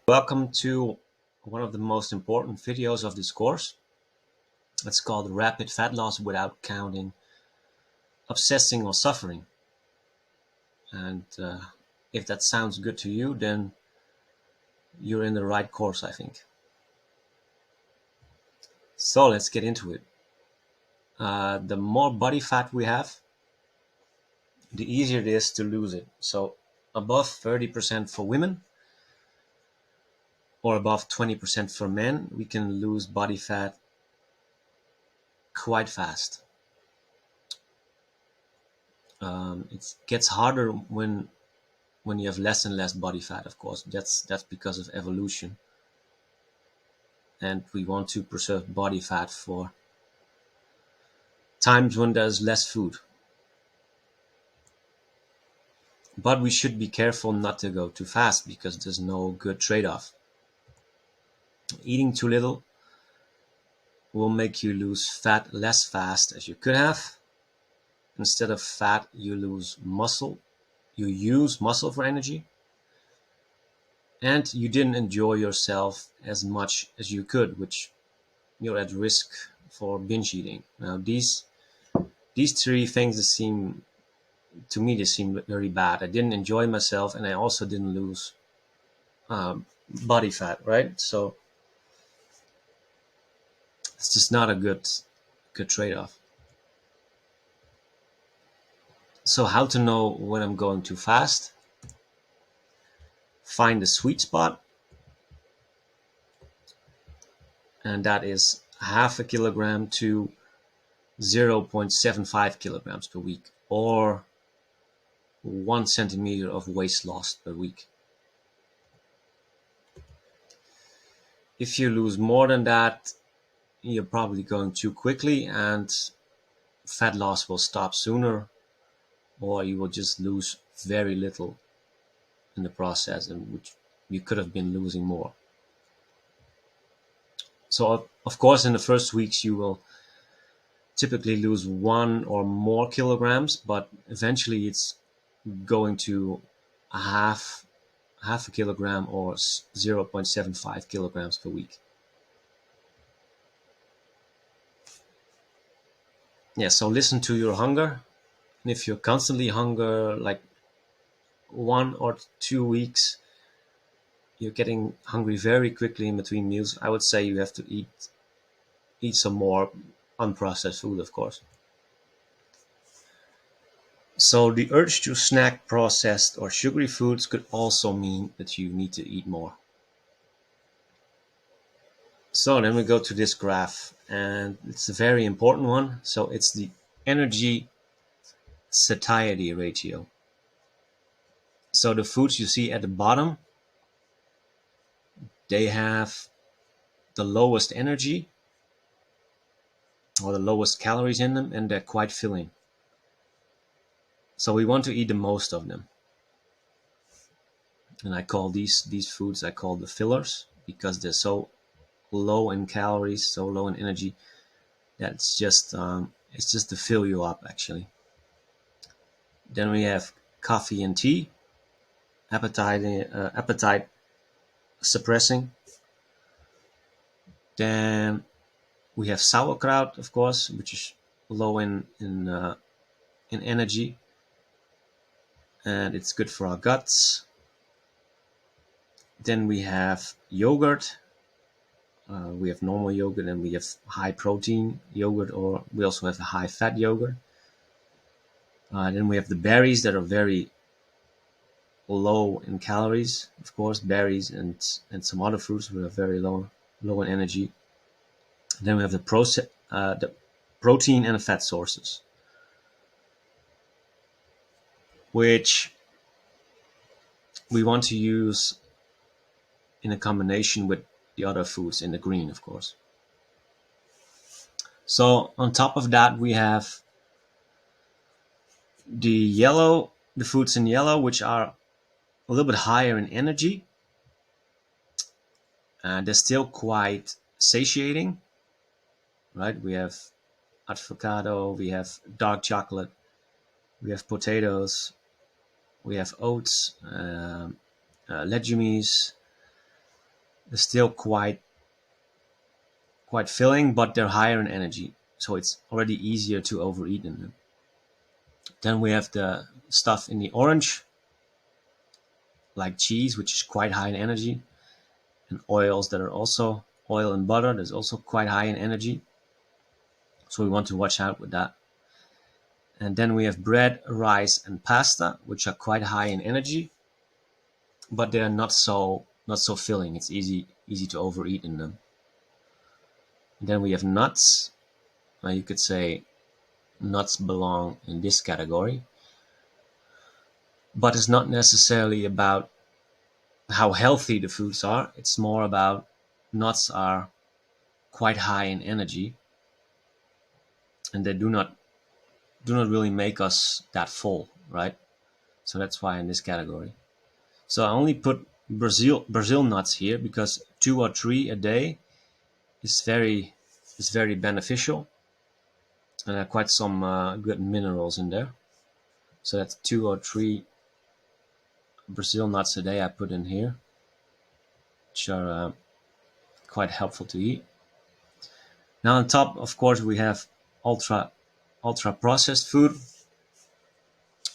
Welcome to one of the most important videos of this course. It's called Rapid Fat Loss Without Counting, Obsessing or Suffering. And if that sounds good to you, then you're in the right course, I think. So let's get into it. The more body fat we have, the easier it is to lose it. So above 30% for women or above 20% for men, we can lose body fat quite fast. It gets harder when you have less and less body fat, of course. That's because of evolution, and we want to preserve body fat for times when there's less food. But we should be careful not to go too fast because there's no good trade-off. Eating too little will make you lose fat less fast as you could have. Instead of fat, you lose muscle. You use muscle for energy, and you didn't enjoy yourself as much as you could, which you're at risk for binge eating. Now, these three things that seem to me, they seem very bad. I didn't enjoy myself, and I also didn't lose body fat, right? So it's just not a good trade-off. So how to know when I'm going too fast? Find the sweet spot, and that is half a kilogram to 0.75 kilograms per week, or 1 centimeter of waist loss per week. If you lose more than that, you're probably going too quickly, and fat loss will stop sooner, or you will just lose very little in the process, and which you could have been losing more. So, of course, in the first weeks, you will typically lose 1 or more kilograms, but eventually it's going to a half a kilogram or 0.75 kilograms per week. Yeah, so listen to your hunger. And if you're constantly hunger, like 1 or 2 weeks, you're getting hungry very quickly in between meals, I would say you have to eat some more unprocessed food, of course. So the urge to snack processed or sugary foods could also mean that you need to eat more. So then we go to this graph, and it's a very important one. So it's the energy satiety ratio. So the foods you see at the bottom, they have the lowest energy or the lowest calories in them, and they're quite filling. So we want to eat the most of them. And I call these foods, I call the fillers, because they're so low in calories, so low in energy, that it's just to fill you up, actually. Then we have coffee and tea, appetite suppressing. Then we have sauerkraut, of course, which is low in energy, and it's good for our guts. Then we have yogurt. We have normal yogurt, and we have high protein yogurt, or we also have a high fat yogurt. Then we have the berries that are very low in calories, of course, berries and some other fruits that are very low in energy. Then we have the protein and the fat sources, which we want to use in a combination with the other foods in the green, of course. So on top of that, we have the foods in yellow, which are a little bit higher in energy. They're still quite satiating, right? We have avocado, we have dark chocolate, we have potatoes, we have oats, legumes, They're still quite filling, but they're higher in energy, so it's already easier to overeat in them. Then we have the stuff in the orange, like cheese, which is quite high in energy, and oils that are also oil and butter, that's also quite high in energy. So we want to watch out with that. And then we have bread, rice, and pasta, which are quite high in energy, but they're not so filling. It's easy to overeat in them. And then we have nuts. You could say nuts belong in this category, but it's not necessarily about how healthy the foods are. It's more about nuts are quite high in energy, and they do not really make us that full, right? So that's why in this category. So I only put Brazil nuts here because 2 or 3 a day is very beneficial, and there are quite some good minerals in there. So that's 2 or 3 Brazil nuts a day I put in here, which are quite helpful to eat. Now on top, of course, we have ultra processed food,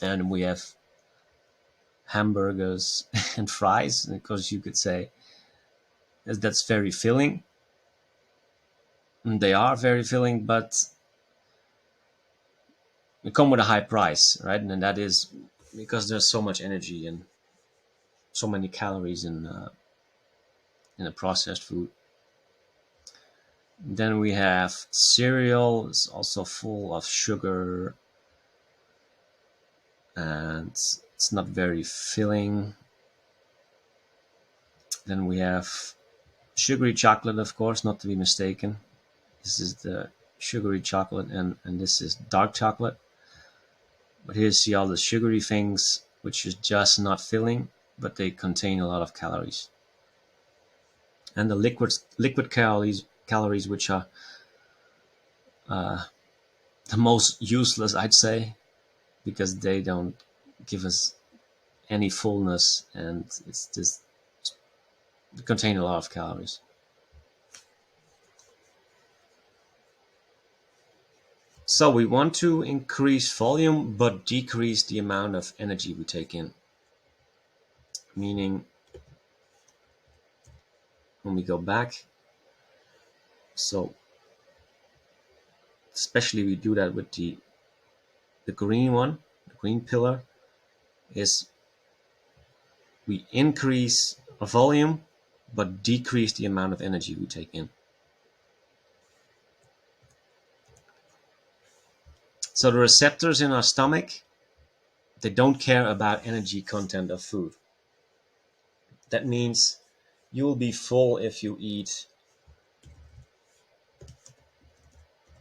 and we have hamburgers and fries, because you could say that's very filling. And they are very filling, but they come with a high price, right? And that is because there's so much energy and so many calories in a processed food. Then we have cereal. It's also full of sugar, and it's not very filling. Then we have sugary chocolate, of course, not to be mistaken. This is the sugary chocolate, and this is dark chocolate. But here you see all the sugary things, which is just not filling, but they contain a lot of calories. And the liquid calories, which are the most useless, I'd say, because they don't give us any fullness, and it's just contain a lot of calories. So we want to increase volume but decrease the amount of energy we take in. Meaning, when we go back, so especially we do that with the green one, the green pillar, is we increase volume but decrease the amount of energy we take in. So the receptors in our stomach, they don't care about energy content of food. That means you will be full if you eat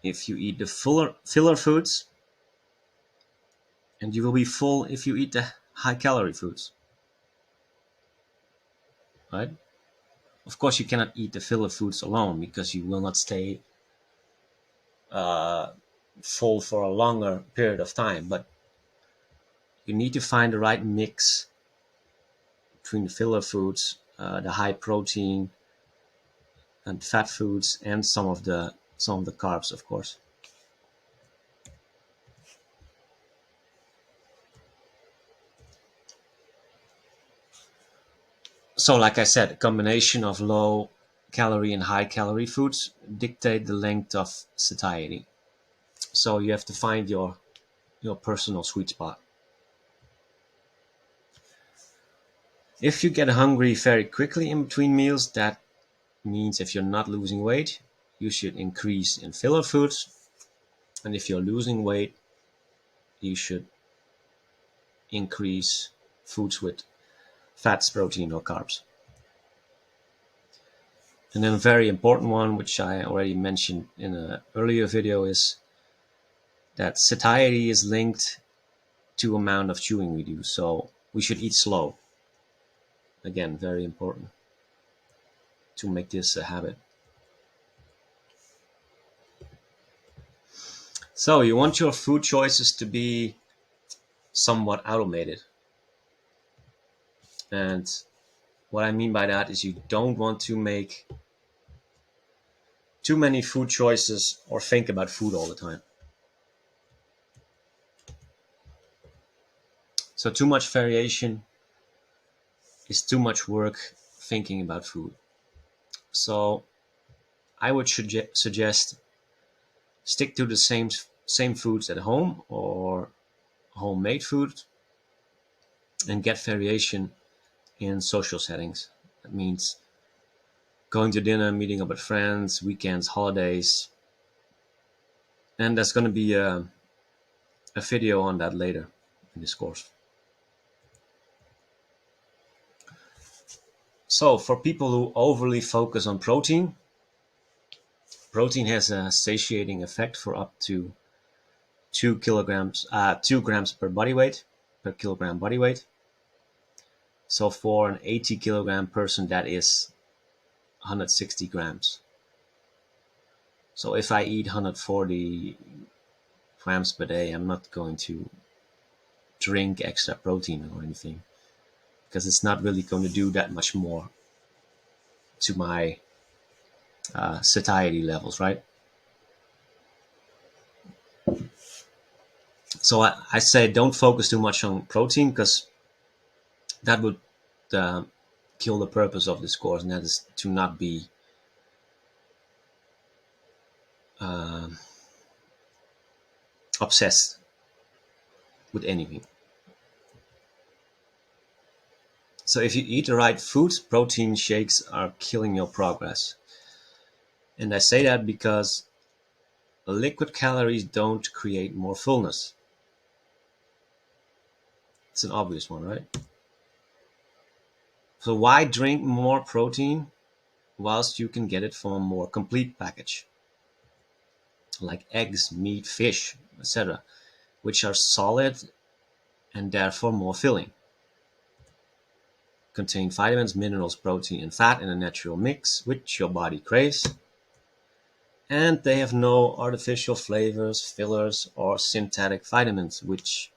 the filler foods, and you will be full if you eat the high calorie foods, right? Of course, you cannot eat the filler foods alone because you will not stay full for a longer period of time. But you need to find the right mix between the filler foods, the high protein and fat foods, and some of the carbs, of course. So, like I said, a combination of low calorie and high calorie foods dictate the length of satiety. So you have to find your personal sweet spot. If you get hungry very quickly in between meals, that means if you're not losing weight, you should increase in filler foods. And if you're losing weight, you should increase foods with fats, protein, or carbs. And then a very important one, which I already mentioned in an earlier video, is that satiety is linked to amount of chewing we do. So we should eat slow. Again, very important to make this a habit. So you want your food choices to be somewhat automated. And What I mean by that is you don't want to make too many food choices or think about food all the time. So too much variation is too much work thinking about food. So I would suggest stick to the same foods at home or homemade food, and get variation in social settings. That means going to dinner, meeting up with friends, weekends, holidays. And there's going to be a video on that later in this course. So for people who overly focus on protein, protein has a satiating effect for up to 2 grams per kilogram body weight. So for an 80 kilogram person, that is 160 grams. So if I eat 140 grams per day, I'm not going to drink extra protein or anything, because it's not really going to do that much more to my satiety levels, right? So I say don't focus too much on protein, because that would uh, kill the purpose of this course, and that is to not be uh, obsessed with anything. So if you eat the right foods, protein shakes are killing your progress. And I say that because liquid calories don't create more fullness. It's an obvious one, right? So why drink more protein whilst you can get it from a more complete package, like eggs, meat, fish, etc., which are solid and therefore more filling, contain vitamins, minerals, protein, and fat in a natural mix which your body craves, and they have no artificial flavors, fillers, or synthetic vitamins, which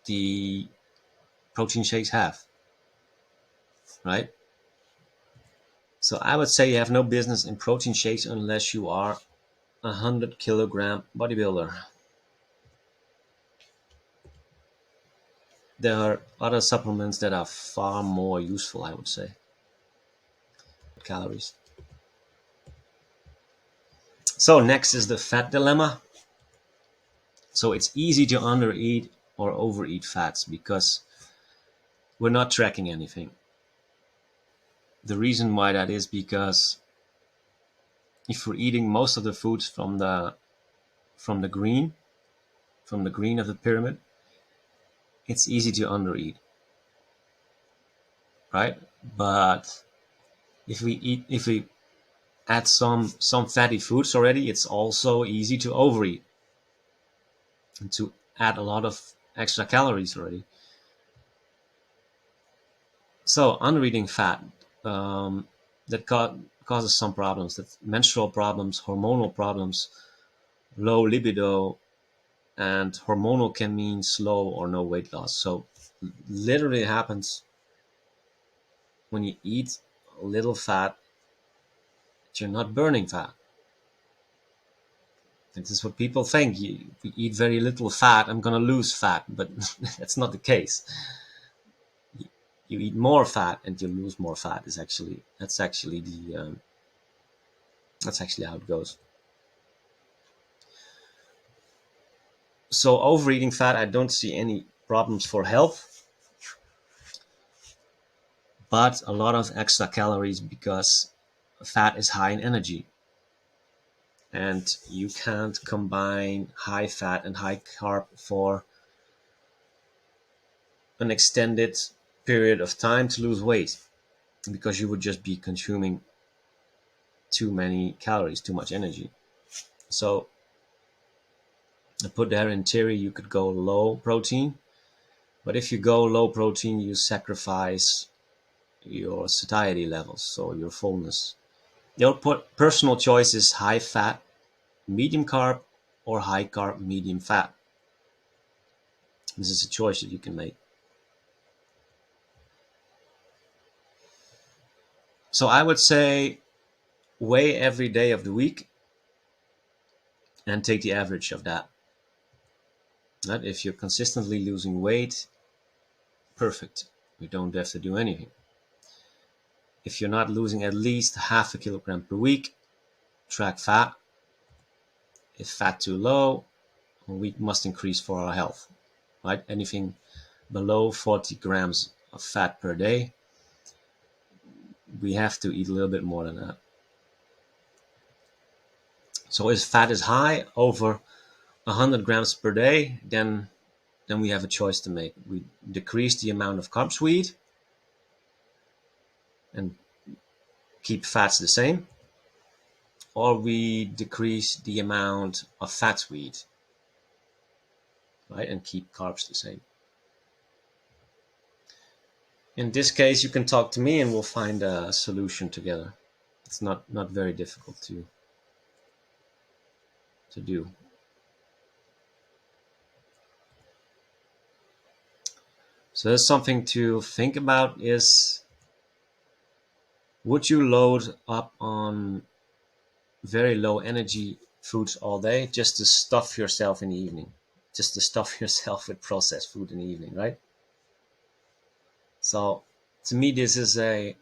the protein shakes have, right? So I would say you have no business in protein shakes unless you are a 100 kilogram bodybuilder. There are other supplements that are far more useful, I would say. Calories. So next is the fat dilemma. So it's easy to undereat or overeat fats because we're not tracking anything. The reason why that is because if we're eating most of the foods from the green, from the green of the pyramid, it's easy to undereat, right? But if we add some fatty foods already, it's also easy to overeat and to add a lot of extra calories already. So undereating fat, that causes some problems, that menstrual problems, hormonal problems, low libido, and hormonal can mean slow or no weight loss. So literally it happens when you eat little fat, you're not burning fat. This is what people think. If you eat very little fat, I'm going to lose fat, but that's not the case. You eat more fat and you lose more fat. That's actually how it goes. So overeating fat, I don't see any problems for health, but a lot of extra calories because fat is high in energy. And you can't combine high fat and high carb for an extended period of time to lose weight, because you would just be consuming too many calories, too much energy. So I put there in theory you could go low protein, but if you go low protein, you sacrifice your satiety levels, so your fullness. Your personal choice is high fat, medium carb, or high carb, medium fat. This is a choice that you can make. So I would say weigh every day of the week and take the average of that. Right? If you're consistently losing weight, perfect. You don't have to do anything. If you're not losing at least half a kilogram per week, track fat. If fat too low, we must increase for our health. Right? Anything below 40 grams of fat per day, we have to eat a little bit more than that. So if fat is high, over 100 grams per day, then we have a choice to make. We decrease the amount of carbs we eat and keep fats the same, or we decrease the amount of fats we eat, right, and keep carbs the same. In this case, you can talk to me and we'll find a solution together. It's not very difficult to do. So there's something to think about is, would you load up on very low energy foods all day just to stuff yourself in the evening? Just to stuff yourself with processed food in the evening, right? So to me, this is a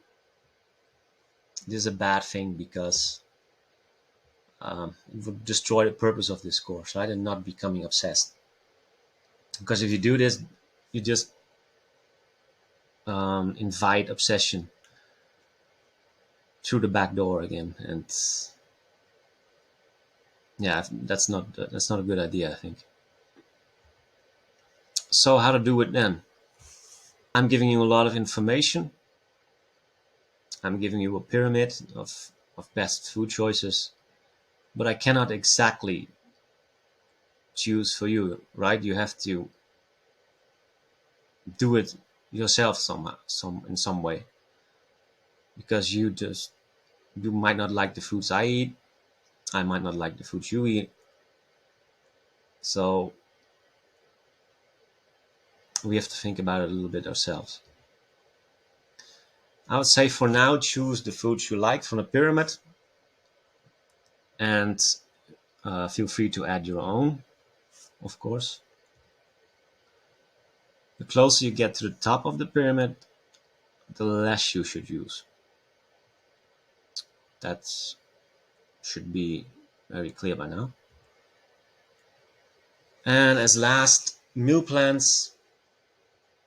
bad thing, because it would destroy the purpose of this course, right? And not becoming obsessed. Because if you do this, you just invite obsession through the back door again, and yeah, that's not a good idea, I think. So how to do it then? I'm giving you a lot of information. I'm giving you a pyramid of best food choices, but I cannot exactly choose for you, right? You have to do it yourself somehow, in some way, because you might not like the foods I eat. I might not like the foods you eat. So we have to think about it a little bit ourselves. I would say for now, choose the foods you like from the pyramid, and feel free to add your own, of course. The closer you get to the top of the pyramid, the less you should use. That should be very clear by now. And as last, meal plans,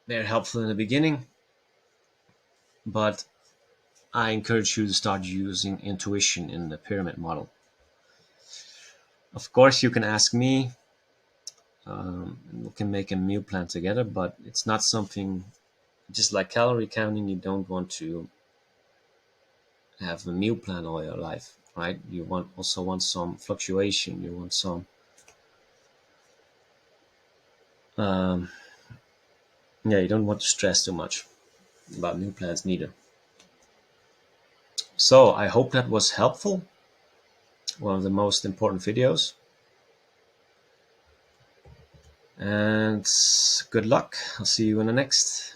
they're helpful in the beginning, but I encourage you to start using intuition in the pyramid model. Of course, you can ask me, we can make a meal plan together, but it's not something, just like calorie counting, you don't want to have a meal plan all your life, right? You also want some fluctuation. You want some you don't want to stress too much about meal plans neither. So I hope that was helpful. One of the most important videos. And good luck. I'll see you in the next.